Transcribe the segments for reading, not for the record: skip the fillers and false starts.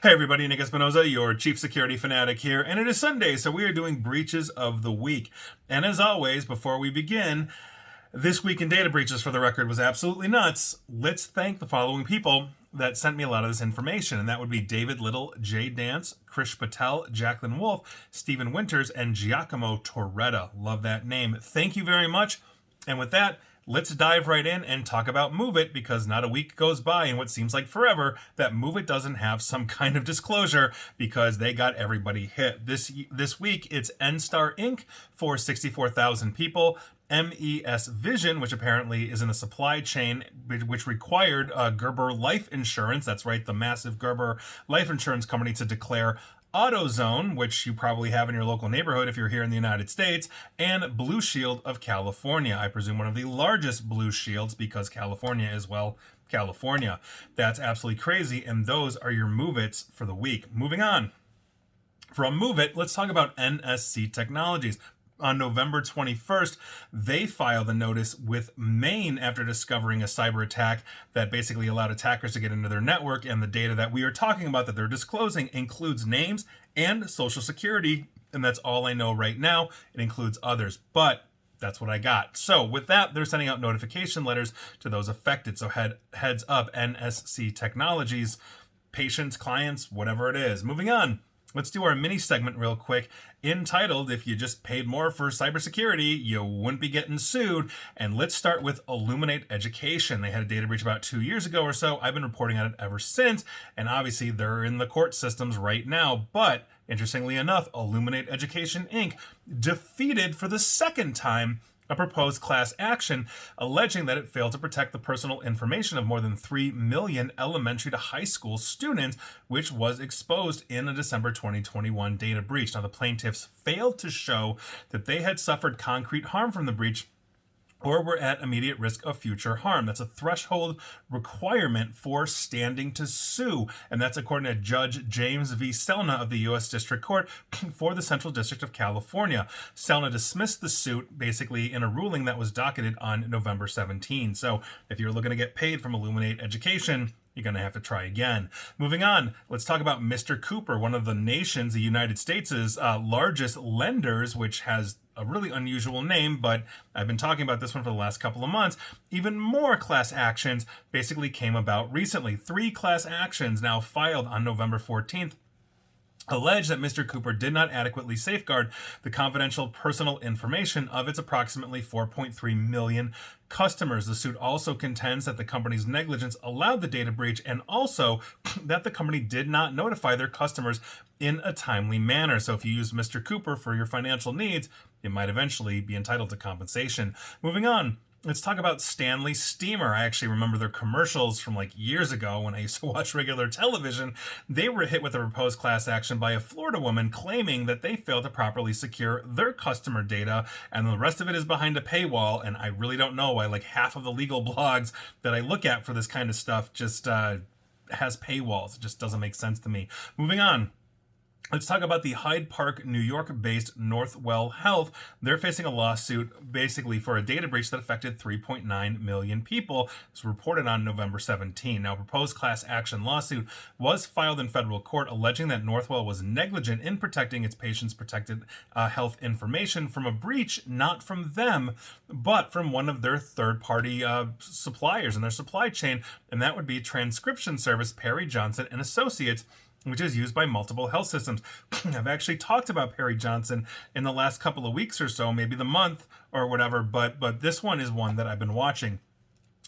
Hey everybody, Nick Espinoza, your chief security fanatic here, and it is Sunday, so we are doing breaches of the week. And as always, before we begin, this week in data breaches, for the record, was absolutely nuts. Let's thank the following people that sent me a lot of this information, and that would be David Little, Jay Dance, Krish Patel, Jacqueline Wolf, Stephen Winters, and Giacomo Torretta. Love that name. Thank you very much. And with that, let's dive right in and talk about MoveIt, because not a week goes by in what seems like forever that MoveIt doesn't have some kind of disclosure, because they got everybody hit. This week, it's NSTAR Inc. for 64,000 people, MES Vision, which apparently is in the supply chain, which required Gerber Life Insurance, that's right, the massive Gerber Life Insurance company, to declare AutoZone, which you probably have in your local neighborhood if you're here in the United States, and Blue Shield of California. I presume one of the largest Blue Shields, because California is, well, California. That's absolutely crazy, and those are your MoveIts for the week. Moving on. From MoveIt, let's talk about NSC Technologies. On November 21st, they filed a notice with Maine after discovering a cyber attack that basically allowed attackers to get into their network, and the data that we are talking about that they're disclosing includes names and social security, and that's all I know right now. It includes others, but that's what I got. So with that, they're sending out notification letters to those affected. So heads up, NSC Technologies, patients, clients, whatever it is. Moving on. Let's do our mini segment real quick, entitled, If You Just Paid More for Cybersecurity, You Wouldn't Be Getting Sued. And let's start with Illuminate Education. They had a data breach about 2 years ago or so. I've been reporting on it ever since, and obviously they're in the court systems right now. But interestingly enough, Illuminate Education Inc. defeated for the second time a proposed class action alleging that it failed to protect the personal information of more than 3 million elementary to high school students, which was exposed in a December 2021 data breach. Now, the plaintiffs failed to show that they had suffered concrete harm from the breach or were at immediate risk of future harm. That's a threshold requirement for standing to sue. And that's according to Judge James V. Selna of the U.S. District Court for the Central District of California. Selna dismissed the suit basically in a ruling that was docketed on November 17. So if you're looking to get paid from Illuminate Education, you're going to have to try again. Moving on, let's talk about Mr. Cooper, one of the nation's, the United States' largest lenders, which has a really unusual name, but I've been talking about this one for the last couple of months. Even more class actions basically came about recently. 3 class actions now filed on November 14th allege that Mr. Cooper did not adequately safeguard the confidential personal information of its approximately 4.3 million customers. The suit also contends that the company's negligence allowed the data breach, and also that the company did not notify their customers in a timely manner. So if you use Mr. Cooper for your financial needs, you might eventually be entitled to compensation. Moving on. Let's talk about Stanley Steamer. I actually remember their commercials from like years ago when I used to watch regular television. They were hit with a proposed class action by a Florida woman claiming that they failed to properly secure their customer data, and the rest of it is behind a paywall. And I really don't know why like half of the legal blogs that I look at for this kind of stuff just has paywalls. It just doesn't make sense to me. Moving on. Let's talk about the Hyde Park, New York-based Northwell Health. They're facing a lawsuit basically for a data breach that affected 3.9 million people. It was reported on November 17. Now, a proposed class action lawsuit was filed in federal court alleging that Northwell was negligent in protecting its patients' protected health information from a breach, not from them, but from one of their third-party suppliers in their supply chain, and that would be transcription service Perry Johnson and Associates, which is used by multiple health systems. I've actually talked about Perry Johnson in the last couple of weeks or so, maybe the month or whatever, but this one is one that I've been watching.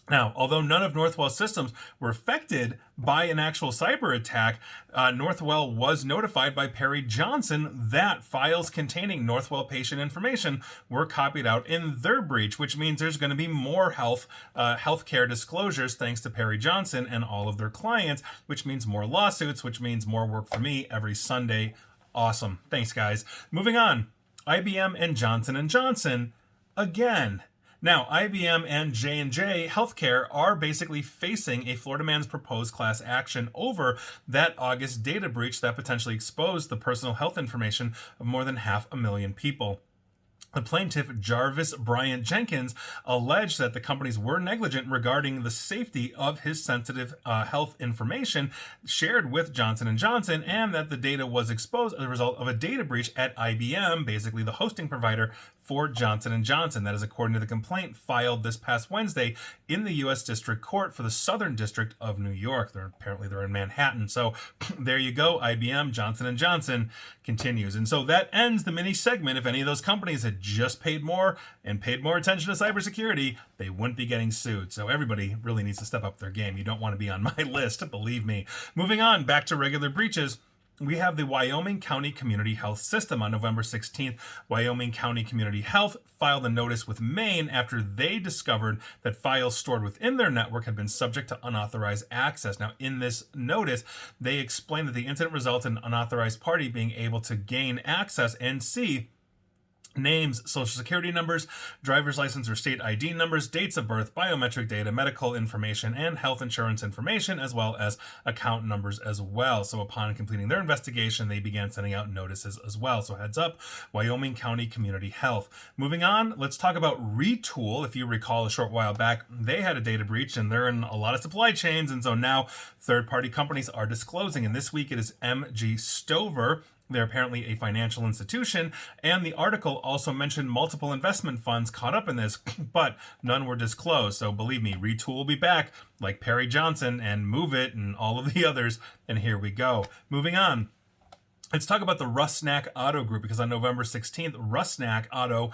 Now, although none of Northwell's systems were affected by an actual cyber attack, Northwell was notified by Perry Johnson that files containing Northwell patient information were copied out in their breach, which means there's going to be more healthcare disclosures thanks to Perry Johnson and all of their clients, which means more lawsuits, which means more work for me every Sunday. Awesome. Thanks, guys. Moving on. IBM and Johnson & Johnson again. Now, IBM and J&J Healthcare are basically facing a Florida man's proposed class action over that August data breach that potentially exposed the personal health information of more than 500,000 people. The plaintiff, Jarvis Bryant Jenkins, alleged that the companies were negligent regarding the safety of his sensitive health information shared with Johnson & Johnson, and that the data was exposed as a result of a data breach at IBM, basically the hosting provider for Johnson & Johnson. That is according to the complaint filed this past Wednesday in the U.S. District Court for the Southern District of New York. They're in Manhattan. So there you go. IBM, Johnson & Johnson continues. And so that ends the mini segment. If any of those companies had just paid more attention to cybersecurity, they wouldn't be getting sued. So everybody really needs to step up their game. You don't want to be on my list, believe me. Moving on, back to regular breaches. We have the Wyoming County Community Health System. On November 16th, Wyoming County Community Health filed a notice with Maine after they discovered that files stored within their network had been subject to unauthorized access. Now, in this notice, they explained that the incident resulted in an unauthorized party being able to gain access and see names, social security numbers, driver's license or state ID numbers, dates of birth, biometric data, medical information, and health insurance information, as well as account numbers as well. So upon completing their investigation, they began sending out notices as well. So heads up, Wyoming County Community Health. Moving on, let's talk about Retool. If you recall, a short while back, they had a data breach and they're in a lot of supply chains. And so now third-party companies are disclosing. And this week it is MG Stover. They're apparently a financial institution, and the article also mentioned multiple investment funds caught up in this, but none were disclosed. So believe me, Retool will be back like Perry Johnson and MoveIt and all of the others, and here we go. Moving on. Let's talk about the Rusnak Auto Group, because on November 16th, Rusnak Auto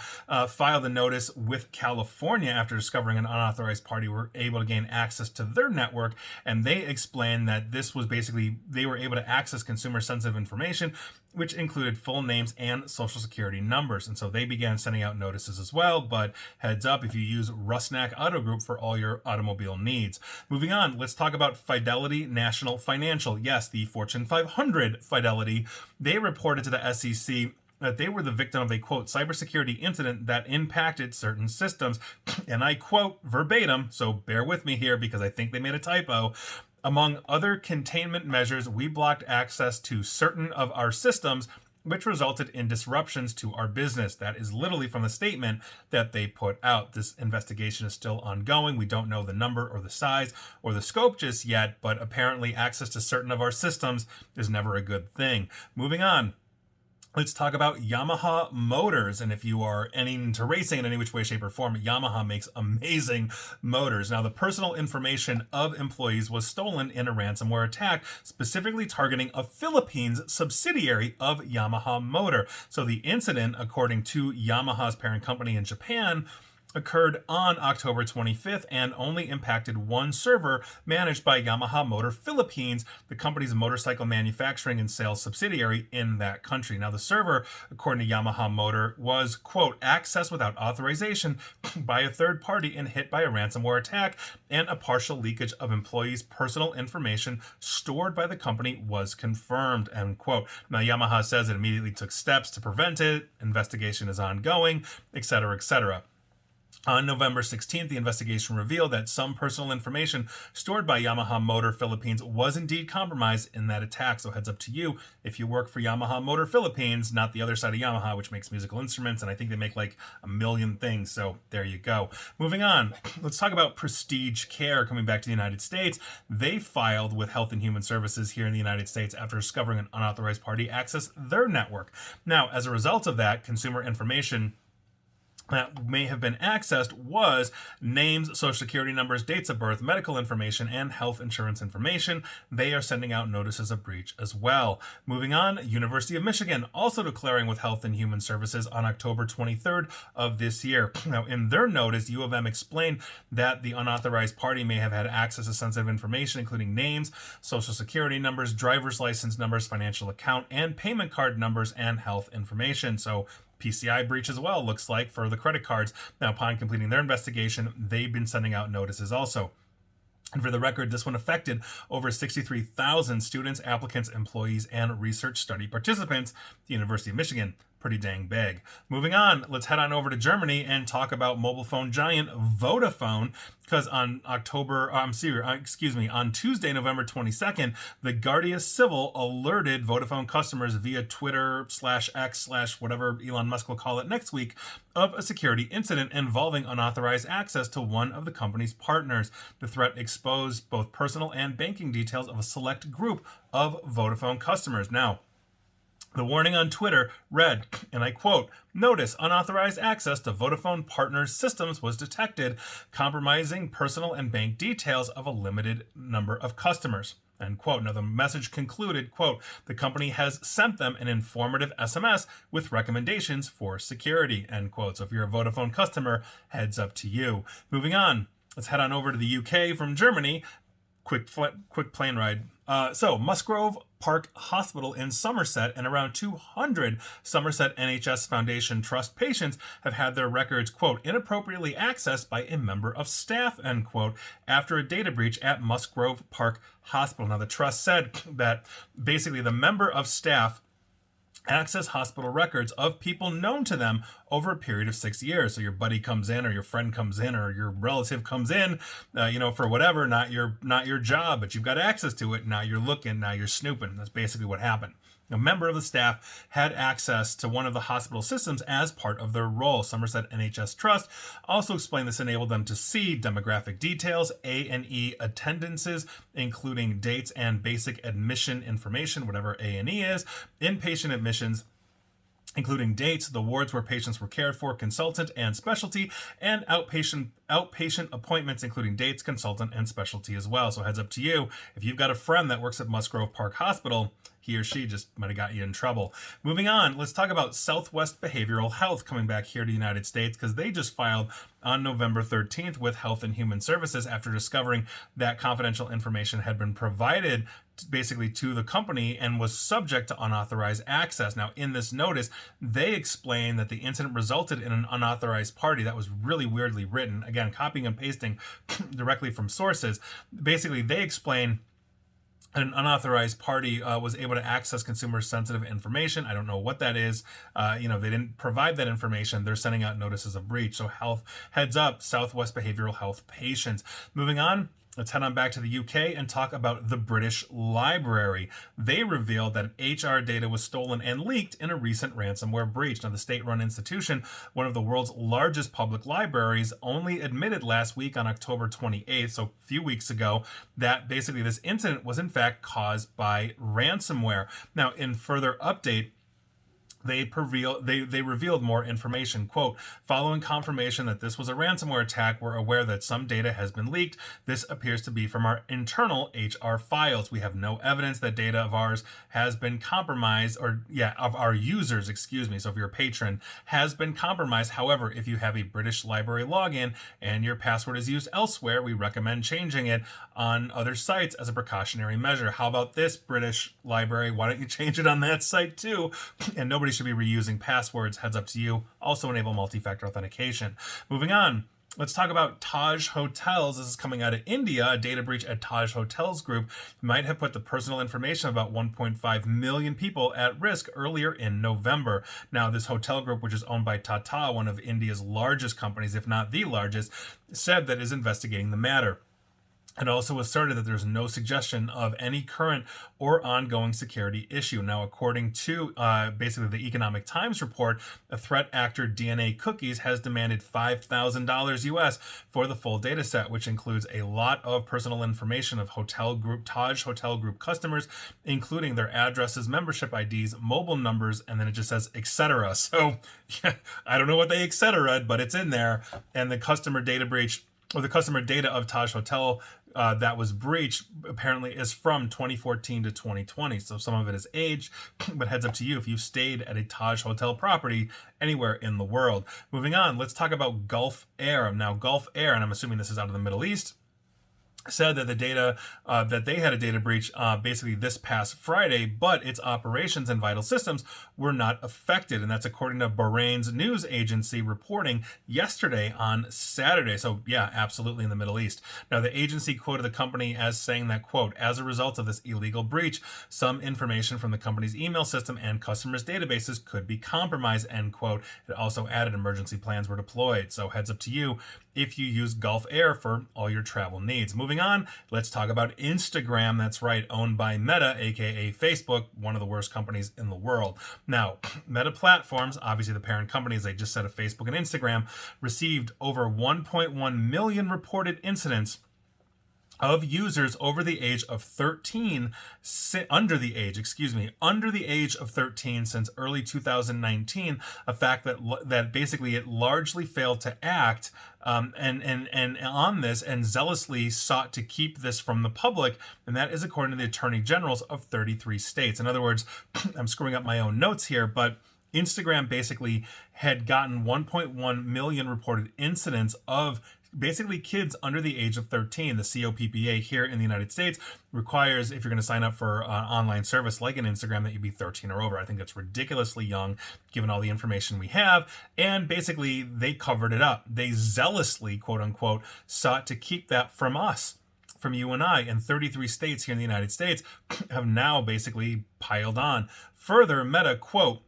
filed a notice with California after discovering an unauthorized party were able to gain access to their network, and they explained that this was basically, they were able to access consumer-sensitive information, which included full names and social security numbers. And so they began sending out notices as well, but heads up if you use Rusnak Auto Group for all your automobile needs. Moving on, let's talk about Fidelity National Financial. Yes, the Fortune 500 Fidelity. They reported to the SEC that they were the victim of a, quote, cybersecurity incident that impacted certain systems. And I quote verbatim, so bear with me here because I think they made a typo. Among other containment measures, we blocked access to certain of our systems, which resulted in disruptions to our business. That is literally from the statement that they put out. This investigation is still ongoing. We don't know the number or the size or the scope just yet, but apparently access to certain of our systems is never a good thing. Moving on. Let's talk about Yamaha Motors. And if you are into racing in any which way, shape, or form, Yamaha makes amazing motors. Now, the personal information of employees was stolen in a ransomware attack, specifically targeting a Philippines subsidiary of Yamaha Motor. So the incident, according to Yamaha's parent company in Japan, occurred on October 25th and only impacted one server managed by Yamaha Motor Philippines, the company's motorcycle manufacturing and sales subsidiary in that country. Now, the server, according to Yamaha Motor, was, quote, accessed without authorization by a third party and hit by a ransomware attack, and a partial leakage of employees' personal information stored by the company was confirmed, end quote. Now, Yamaha says it immediately took steps to prevent it. Investigation is ongoing, etc., etc. On November 16th, the investigation revealed that some personal information stored by Yamaha Motor Philippines was indeed compromised in that attack. So heads up to you if you work for Yamaha Motor Philippines, not the other side of Yamaha, which makes musical instruments, and I think they make like a million things. So there you go. Moving on, let's talk about Prestige Care coming back to the United States. They filed with Health and Human Services here in the United States after discovering an unauthorized party accessed their network. Now, as a result of that, consumer information that may have been accessed was names, social security numbers, dates of birth, medical information, and health insurance information. They are sending out notices of breach as well. Moving on, University of Michigan also declaring with Health and Human Services on October 23rd of this year. Now, in their notice, U of M explained that the unauthorized party may have had access to sensitive information, including names, social security numbers, driver's license numbers, financial account and payment card numbers, and health information. So PCI breach as well, looks like, for the credit cards. Now, upon completing their investigation, they've been sending out notices also. And for the record, this one affected over 63,000 students, applicants, employees, and research study participants at the University of Michigan. pretty dang big. Moving on, let's head on over to Germany and talk about mobile phone giant Vodafone, because on on Tuesday, November 22nd, the Guardia Civil alerted Vodafone customers via Twitter/X/ whatever Elon Musk will call it next week of a security incident involving unauthorized access to one of the company's partners. The threat exposed both personal and banking details of a select group of Vodafone customers. Now, the warning on Twitter read, and I quote, "Notice unauthorized access to Vodafone partners' systems was detected, compromising personal and bank details of a limited number of customers." End quote. Now, the message concluded, quote, "The company has sent them an informative SMS with recommendations for security," end quote. So if you're a Vodafone customer, heads up to you. Moving on, let's head on over to the UK from Germany. Quick plane ride. So Musgrove Park Hospital in Somerset and around 200 Somerset NHS Foundation Trust patients have had their records, quote, "inappropriately accessed by a member of staff," end quote, after a data breach at Musgrove Park Hospital. Now, the trust said that basically the member of staff access hospital records of people known to them over a period of 6 years. So your buddy comes in, or your friend comes in, or your relative comes in, for whatever, not your job, but you've got access to it. Now you're looking, now you're snooping. That's basically what happened. A member of the staff had access to one of the hospital systems as part of their role. Somerset NHS Trust also explained this enabled them to see demographic details, A&E attendances, including dates and basic admission information, whatever A&E is, inpatient admissions, including dates, the wards where patients were cared for, consultant and specialty, and outpatient appointments, including dates, consultant, and specialty as well. So heads up to you. If you've got a friend that works at Musgrove Park Hospital, he or she just might have got you in trouble. Moving on, let's talk about Southwest Behavioral Health coming back here to the United States, because they just filed on November 13th with Health and Human Services after discovering that confidential information had been provided basically to the company and was subject to unauthorized access. Now, in this notice, they explain that the incident resulted in an unauthorized party. That was really weirdly written. Again, copying and pasting directly from sources. Basically, they explain an unauthorized party was able to access consumer sensitive information. I don't know what that is. They didn't provide that information. They're sending out notices of breach. So heads up, Southwest Behavioral Health patients. Moving on, let's head on back to the UK and talk about the British Library. They revealed that HR data was stolen and leaked in a recent ransomware breach. Now, the state-run institution, one of the world's largest public libraries, only admitted last week on October 28th, so a few weeks ago, that basically this incident was in fact caused by ransomware. Now, in further update, they revealed more information. Quote, "Following confirmation that this was a ransomware attack, we're aware that some data has been leaked. This appears to be from our internal HR files. We have no evidence that data of ours has been compromised, of our users, excuse me. So if you're a patron, has been compromised. However, if you have a British Library login and your password is used elsewhere, we recommend changing it on other sites as a precautionary measure." How about this, British Library? Why don't you change it on that site too? And nobody should be reusing passwords. Heads up to you. Also enable multi-factor authentication. Moving on, let's talk about Taj Hotels. This is coming out of India. A data breach at Taj Hotels Group might have put the personal information of about 1.5 million people at risk earlier in November. Now, this hotel group, which is owned by Tata, one of India's largest companies, if not the largest, said that is investigating the matter. It also asserted that there's no suggestion of any current or ongoing security issue. Now, according to basically the Economic Times report, a threat actor, DNA Cookies, has demanded $5,000 US for the full data set, which includes a lot of personal information of Taj Hotel Group customers, including their addresses, membership IDs, mobile numbers, and then it just says etc. So I don't know what they etc, but it's in there. And the customer data breach, or the customer data of Taj Hotel that was breached, apparently is from 2014 to 2020. So some of it is aged, but heads up to you if you've stayed at a Taj Hotel property anywhere in the world. Moving on, let's talk about Gulf Air. Now, Gulf Air, and I'm assuming this is out of the Middle East, said that the data that they had a data breach basically this past Friday, but its operations and vital systems were not affected, and that's according to Bahrain's news agency reporting yesterday on Saturday. So yeah, absolutely in the Middle East. Now the agency quoted the company as saying that, quote, as a result of this illegal breach, some information from the company's email system and customers' databases could be compromised, end quote. It also added emergency plans were deployed. So heads up to you if you use Gulf Air for all your travel needs. Moving on, let's talk about Instagram. That's right, owned by Meta, aka Facebook, one of the worst companies in the world. Now, Meta Platforms, obviously the parent company, as I just said, of Facebook and Instagram, received over 1.1 million reported incidents of users under the age of 13 since early 2019, a fact that basically it largely failed to act and on this and zealously sought to keep this from the public, and that is according to the attorney generals of 33 states. In other words, I'm screwing up my own notes here, but Instagram basically had gotten 1.1 million reported incidents of basically kids under the age of 13. The COPPA here in the United States requires, if you're going to sign up for an online service like an Instagram, that you be 13 or over. I think that's ridiculously young given all the information we have. And basically they covered it up. They zealously, quote unquote, sought to keep that from us, from you and I, and 33 states here in the United States have now basically piled on. Further, Meta, quote,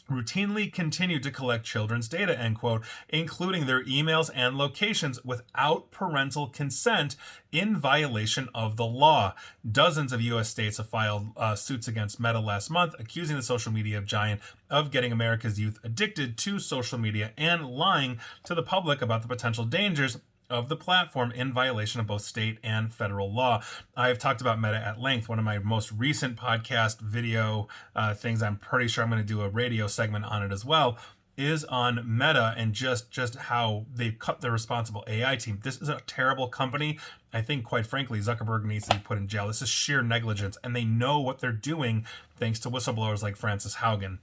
routinely continue to collect children's data, end quote, including their emails and locations without parental consent in violation of the law. Dozens of U.S. states have filed suits against Meta last month, accusing the social media giant of getting America's youth addicted to social media and lying to the public about the potential dangers of the platform in violation of both state and federal law. I have talked about Meta at length. One of my most recent podcast video things, I'm pretty sure I'm going to do a radio segment on it as well, is on Meta and just how they've cut their responsible AI team. This is a terrible company. I think, quite frankly, Zuckerberg needs to be put in jail. This is sheer negligence, and they know what they're doing thanks to whistleblowers like Frances Haugen.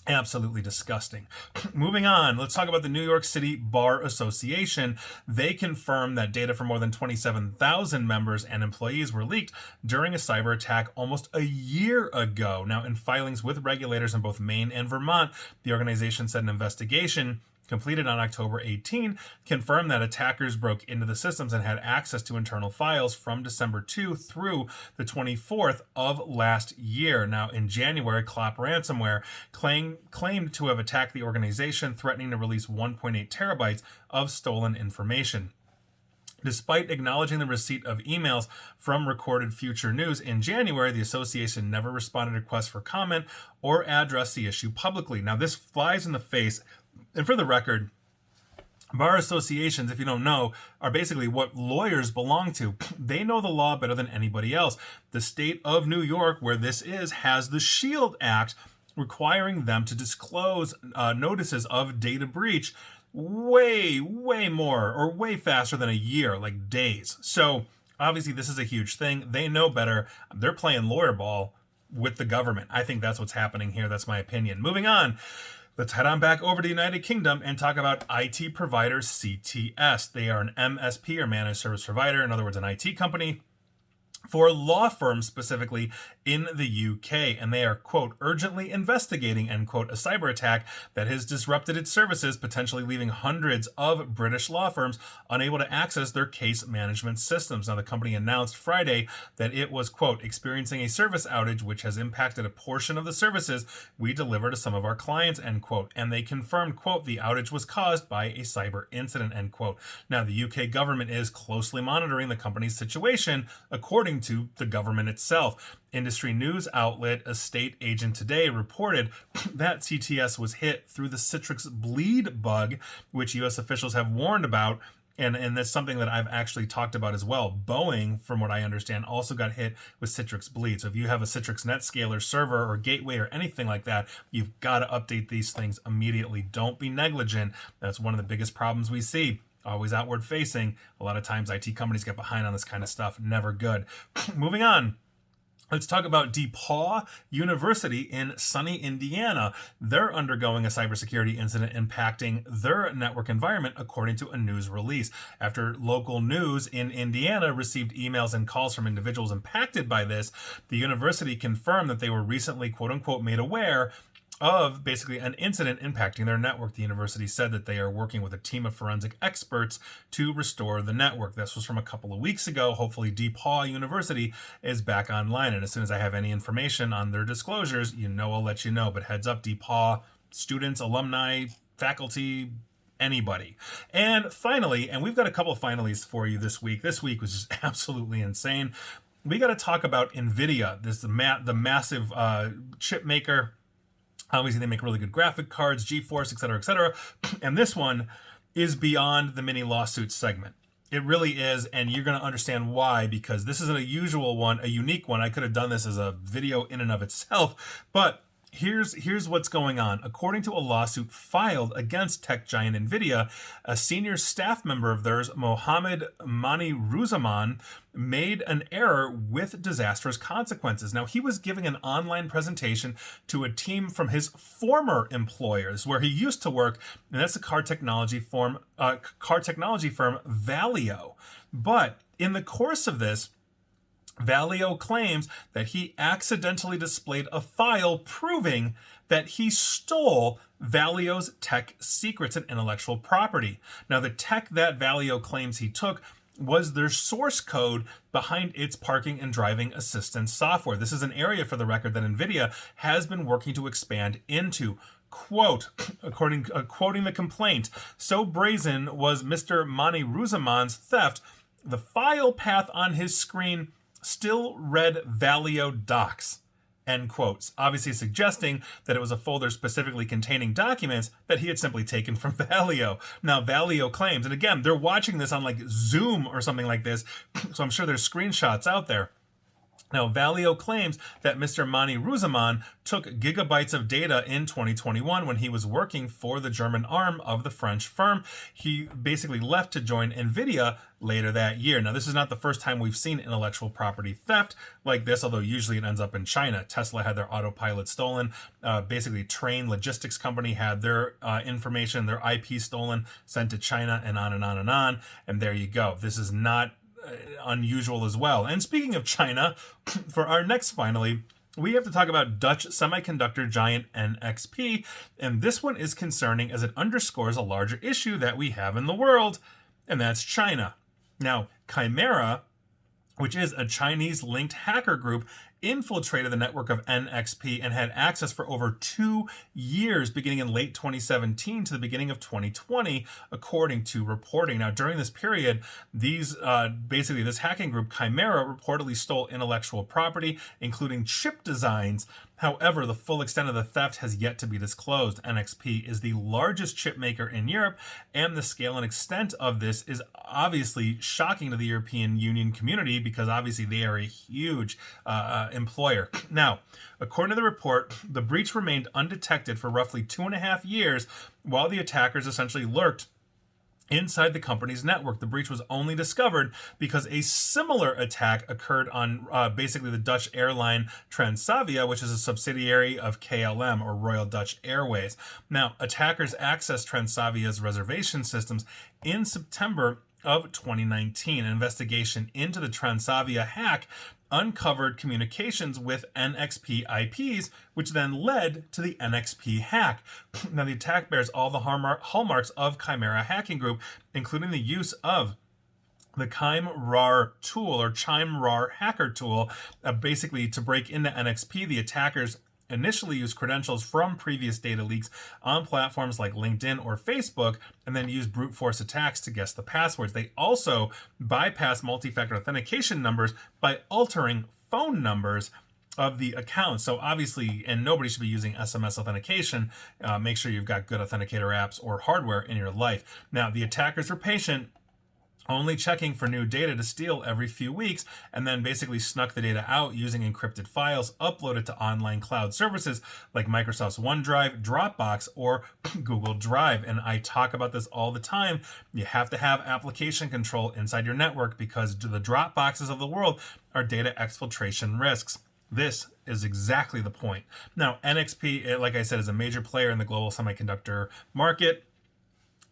Absolutely disgusting. Moving on, let's talk about the New York City Bar Association. They confirmed that data from more than 27,000 members and employees were leaked during a cyber attack almost a year ago. Now, in filings with regulators in both Maine and Vermont, the organization said an investigation completed on October 18, confirmed that attackers broke into the systems and had access to internal files from December 2 through the 24th of last year. Now, in January, Clop Ransomware claimed to have attacked the organization, threatening to release 1.8 terabytes of stolen information. Despite acknowledging the receipt of emails from Recorded Future News in January, the association never responded to requests for comment or addressed the issue publicly. Now, this flies in the face. And for the record, bar associations, if you don't know, are basically what lawyers belong to. They know the law better than anybody else. The state of New York, where this is, has the SHIELD Act requiring them to disclose notices of data breach way more or way faster than a year, like days. So obviously this is a huge thing. They know better. They're playing lawyer ball with the government. I think that's what's happening here. That's my opinion. Moving on. Let's head on back over to the United Kingdom and talk about IT provider CTS. They are an MSP, or managed service provider, in other words, an IT company for law firms specifically in the UK, and they are, quote, urgently investigating, end quote, a cyber attack that has disrupted its services, potentially leaving hundreds of British law firms unable to access their case management systems. Now, the company announced Friday that it was, quote, experiencing a service outage which has impacted a portion of the services we deliver to some of our clients, end quote, and they confirmed, quote, the outage was caused by a cyber incident, end quote. Now, the UK government is closely monitoring the company's situation, according to the government itself. Industry news outlet Estate Agent Today reported that CTS was hit through the Citrix bleed bug, which U.S. officials have warned about, and that's something that I've actually talked about as well. Boeing, from what I understand, also got hit with Citrix bleed. So if you have a Citrix NetScaler server or gateway or anything like that, you've got to update these things immediately. Don't be negligent. That's one of the biggest problems we see. Always outward facing. A lot of times IT companies get behind on this kind of stuff. Never good. Moving on. Let's talk about DePaul University in sunny Indiana. They're undergoing a cybersecurity incident impacting their network environment, according to a news release. After local news in Indiana received emails and calls from individuals impacted by this, the university confirmed that they were recently, quote unquote, made aware of basically an incident impacting their network. The university said that they are working with a team of forensic experts to restore the network. This was from a couple of weeks ago. Hopefully DePaul University is back online, and as soon as I have any information on their disclosures, I'll let you know. But heads up, DePaul students, alumni, faculty, anybody. And finally, and we've got a couple of finalies for you this week. This week was just absolutely insane. We got to talk about NVIDIA, the massive chip maker. Obviously, they make really good graphic cards, GeForce, et cetera, et cetera. And this one is beyond the mini lawsuit segment. It really is, and you're going to understand why, because this isn't a usual one, a unique one. I could have done this as a video in and of itself, but here's what's going on. According to a lawsuit filed against tech giant NVIDIA, a senior staff member of theirs, Mohammed Mani-Ruzzaman, made an error with disastrous consequences. Now, he was giving an online presentation to a team from his former employers, where he used to work, and that's the car technology firm Valeo. But in the course of this, Valeo claims that he accidentally displayed a file proving that he stole Valeo's tech secrets and intellectual property. Now, the tech that Valeo claims he took was their source code behind its parking and driving assistance software. This is an area, for the record, that NVIDIA has been working to expand into. Quote, quoting the complaint, "So brazen was Mr. Mani-Ruzzaman's theft, the file path on his screen still read Valeo docs," end quotes, obviously suggesting that it was a folder specifically containing documents that he had simply taken from Valeo. Now, Valeo claims, and again, they're watching this on like Zoom or something like this, so I'm sure there's screenshots out there. Now, Valeo claims that Mr. Mani-Ruzzaman took gigabytes of data in 2021 when he was working for the German arm of the French firm. He basically left to join NVIDIA later that year. Now, this is not the first time we've seen intellectual property theft like this, although usually it ends up in China. Tesla had their autopilot stolen. Basically, Train Logistics Company had their information, their IP stolen, sent to China, and on and on and on. And there you go. This is not unusual as well. And speaking of China, for our next finally, we have to talk about Dutch semiconductor giant NXP, and this one is concerning as it underscores a larger issue that we have in the world, and that's China. Now, Chimera, which is a Chinese-linked hacker group, infiltrated the network of NXP and had access for over 2 years, beginning in late 2017 to the beginning of 2020, according to reporting. Now, during this period, this hacking group, Chimera, reportedly stole intellectual property, including chip designs. However, the full extent of the theft has yet to be disclosed. NXP is the largest chip maker in Europe, and the scale and extent of this is obviously shocking to the European Union community because obviously they are a huge employer. Now, according to the report, the breach remained undetected for roughly 2.5 years while the attackers essentially lurked inside the company's network. The breach was only discovered because a similar attack occurred on basically the Dutch airline Transavia, which is a subsidiary of KLM, or Royal Dutch Airways. Now, attackers accessed Transavia's reservation systems in September of 2019. An investigation into the Transavia hack uncovered communications with NXP IPs, which then led to the NXP hack. Now, the attack bears all the hallmarks of Chimera Hacking Group, including the use of the ChimRAR tool, or ChimRAR hacker tool. Basically, to break into NXP, the attackers initially used credentials from previous data leaks on platforms like LinkedIn or Facebook, and then used brute force attacks to guess the passwords. They also bypass multi-factor authentication numbers by altering phone numbers of the account. So obviously, and nobody should be using SMS authentication. Make sure you've got good authenticator apps or hardware in your life. Now, the attackers were patient, only checking for new data to steal every few weeks, and then basically snuck the data out using encrypted files uploaded to online cloud services like Microsoft's OneDrive, Dropbox, or Google Drive. And I talk about this all the time. You have to have application control inside your network because the Dropboxes of the world are data exfiltration risks. This is exactly the point. Now, NXP, like I said, is a major player in the global semiconductor market.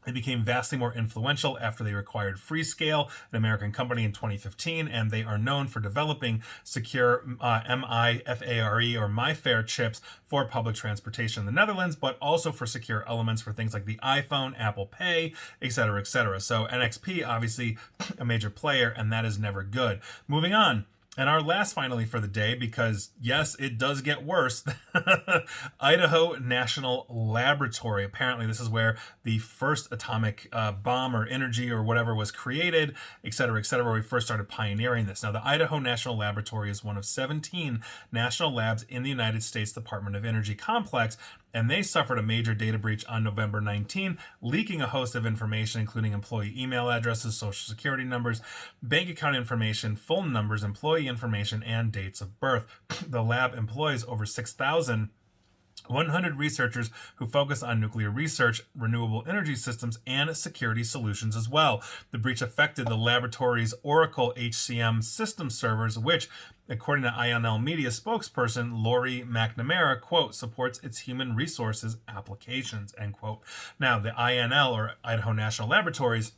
They became vastly more influential after they acquired Freescale, an American company, in 2015, and they are known for developing secure MIFARE or MIFARE chips for public transportation in the Netherlands, but also for secure elements for things like the iPhone, Apple Pay, etc., etc. So NXP, obviously a major player, and that is never good. Moving on. And our last finally for the day, because yes, it does get worse, Idaho National Laboratory. Apparently this is where the first atomic bomb or energy or whatever was created, et cetera, where we first started pioneering this. Now, the Idaho National Laboratory is one of 17 national labs in the United States Department of Energy complex, and they suffered a major data breach on November 19, leaking a host of information, including employee email addresses, social security numbers, bank account information, phone numbers, employee information, and dates of birth. The lab employs over 6,100 researchers who focus on nuclear research, renewable energy systems, and security solutions as well. The breach affected the laboratory's Oracle HCM system servers, which, according to INL Media spokesperson Lori McNamara, quote, supports its human resources applications, end quote. Now, the INL, or Idaho National Laboratories,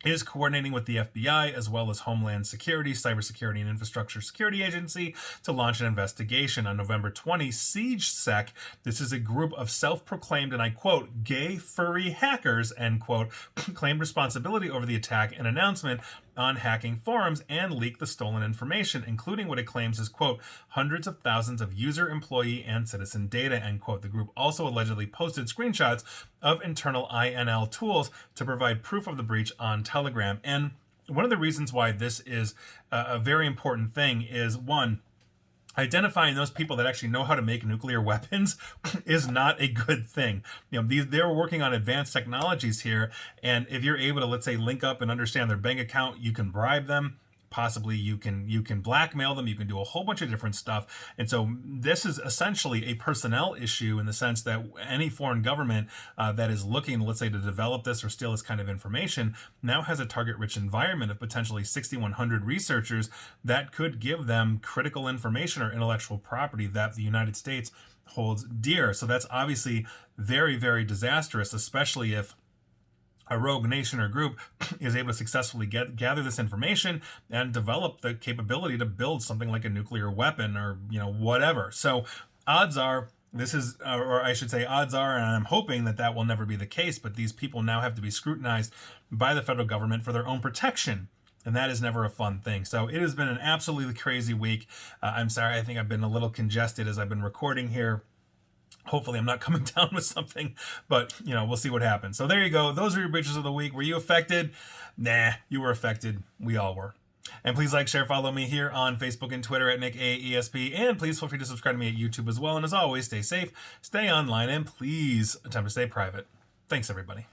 is coordinating with the FBI as well as Homeland Security, Cybersecurity and Infrastructure Security Agency to launch an investigation. On November 20, SiegeSec, this is a group of self-proclaimed, and I quote, gay furry hackers, end quote, claimed responsibility over the attack and announcement on hacking forums and leaked the stolen information, including what it claims is, quote, hundreds of thousands of user, employee, and citizen data, end quote. The group also allegedly posted screenshots of internal INL tools to provide proof of the breach on Telegram. And one of the reasons why this is a very important thing is, one, identifying those people that actually know how to make nuclear weapons is not a good thing. You know, they're working on advanced technologies here, and if you're able to, let's say, link up and understand their bank account, you can bribe them. Possibly you can blackmail them, you can do a whole bunch of different stuff. And so this is essentially a personnel issue in the sense that any foreign government that is looking, let's say, to develop this or steal this kind of information now has a target-rich environment of potentially 6,100 researchers that could give them critical information or intellectual property that the United States holds dear. So that's obviously very, very disastrous, especially if a rogue nation or group is able to successfully gather this information and develop the capability to build something like a nuclear weapon or, you know, whatever. So odds are this is, or I should say odds are, and I'm hoping that that will never be the case, but these people now have to be scrutinized by the federal government for their own protection. And that is never a fun thing. So it has been an absolutely crazy week. I'm sorry, I think I've been a little congested as I've been recording here. Hopefully I'm not coming down with something, but, you know, we'll see what happens. So there you go. Those are your breaches of the week. Were you affected? Nah, you were affected. We all were. And please like, share, follow me here on Facebook and Twitter at NickAESP. And please feel free to subscribe to me at YouTube as well. And as always, stay safe, stay online, and please attempt to stay private. Thanks, everybody.